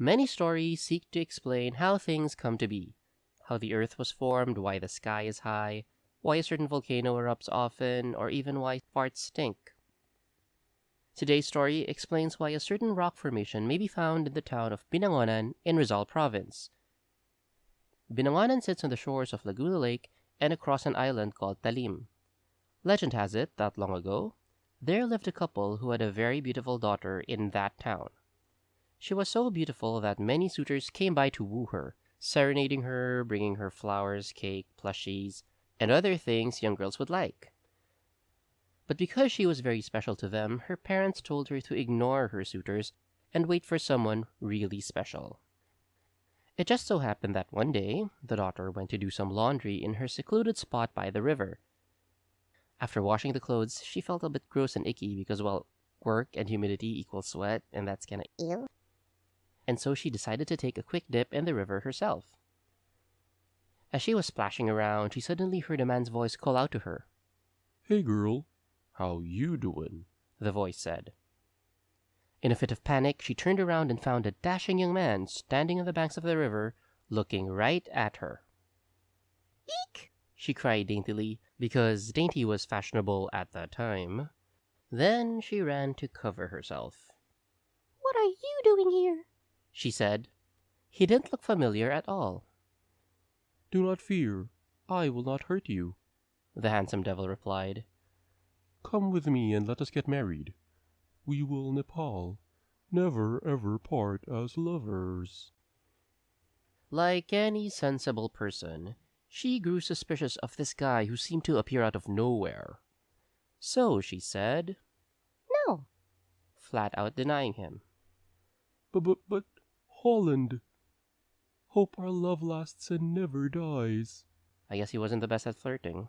Many stories seek to explain how things come to be, how the earth was formed, why the sky is high, why a certain volcano erupts often, or even why farts stink. Today's story explains why a certain rock formation may be found in the town of Binangonan in Rizal Province. Binangonan sits on the shores of Laguna Lake and across an island called Talim. Legend has it that long ago, there lived a couple who had a very beautiful daughter in that town. She was so beautiful that many suitors came by to woo her, serenading her, bringing her flowers, cake, plushies, and other things young girls would like. But because she was very special to them, her parents told her to ignore her suitors and wait for someone really special. It just so happened that one day, the daughter went to do some laundry in her secluded spot by the river. After washing the clothes, she felt a bit gross and icky because, well, work and humidity equals sweat, and that's kinda ew. And so she decided to take a quick dip in the river herself. As she was splashing around, she suddenly heard a man's voice call out to her. "Hey girl, how you doing?" The voice said. In a fit of panic, she turned around and found a dashing young man standing on the banks of the river, looking right at her. "Eek!" she cried daintily, because dainty was fashionable at that time. Then she ran to cover herself. "What are you doing here?" she said. He didn't look familiar at all. "Do not fear, I will not hurt you," the handsome devil replied. "Come with me and let us get married. We will Nepal, never ever part as lovers." Like any sensible person, she grew suspicious of this guy who seemed to appear out of nowhere. So she said, "No," flat out denying him. But, Holland, hope our love lasts and never dies." I guess he wasn't the best at flirting.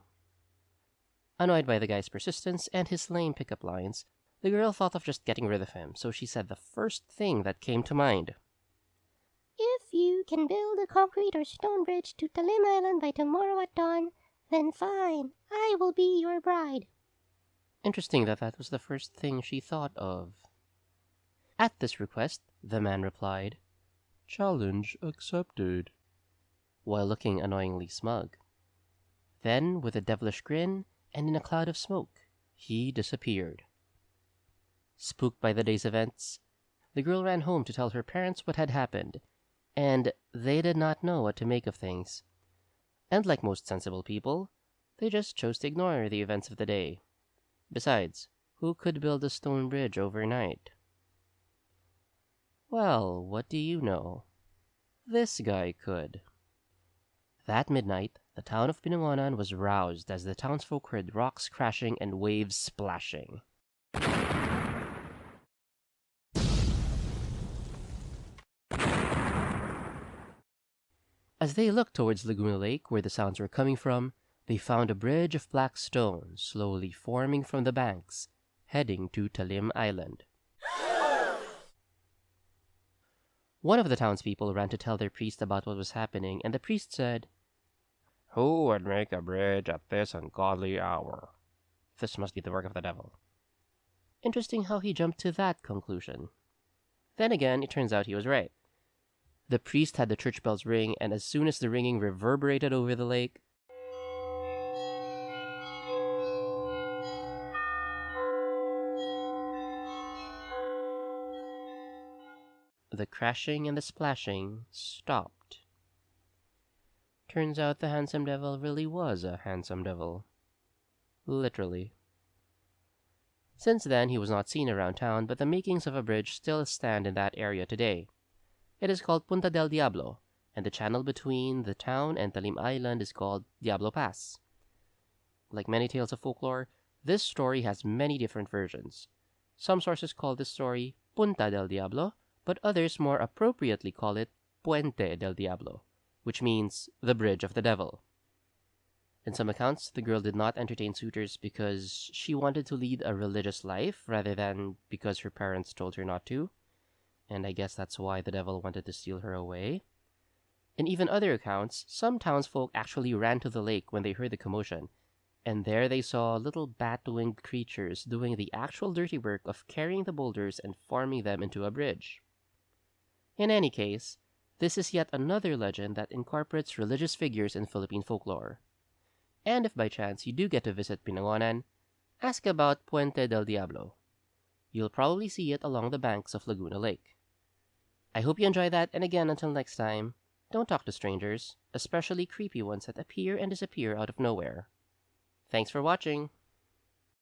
Annoyed by the guy's persistence and his lame pickup lines, the girl thought of just getting rid of him, so she said the first thing that came to mind. "If you can build a concrete or stone bridge to Talim Island by tomorrow at dawn, then fine, I will be your bride." Interesting that that was the first thing she thought of. At this request, the man replied, "Challenge accepted," while looking annoyingly smug. Then, with a devilish grin and in a cloud of smoke, he disappeared. Spooked by the day's events, the girl ran home to tell her parents what had happened, and they did not know what to make of things. And like most sensible people, they just chose to ignore the events of the day. Besides, who could build a stone bridge overnight? Well, what do you know? This guy could. That midnight, the town of Binangonan was roused as the townsfolk heard rocks crashing and waves splashing. As they looked towards Laguna Lake, where the sounds were coming from, they found a bridge of black stone slowly forming from the banks, heading to Talim Island. One of the townspeople ran to tell their priest about what was happening, and the priest said, "Who would make a bridge at this ungodly hour? This must be the work of the devil." Interesting how he jumped to that conclusion. Then again, it turns out he was right. The priest had the church bells ring, and as soon as the ringing reverberated over the lake, the crashing and the splashing stopped. Turns out the handsome devil really was a handsome devil. Literally. Since then, he was not seen around town, but the makings of a bridge still stand in that area today. It is called Puente del Diablo, and the channel between the town and Talim Island is called Diablo Pass. Like many tales of folklore, this story has many different versions. Some sources call this story Punta del Diablo, but others more appropriately call it Puente del Diablo, which means the bridge of the devil. In some accounts, the girl did not entertain suitors because she wanted to lead a religious life rather than because her parents told her not to, and I guess that's why the devil wanted to steal her away. In even other accounts, some townsfolk actually ran to the lake when they heard the commotion, and there they saw little bat-winged creatures doing the actual dirty work of carrying the boulders and forming them into a bridge. In any case, this is yet another legend that incorporates religious figures in Philippine folklore. And if by chance you do get to visit Binangonan, ask about Puente del Diablo. You'll probably see it along the banks of Laguna Lake. I hope you enjoy that, and again, until next time, don't talk to strangers, especially creepy ones that appear and disappear out of nowhere. Thanks for watching!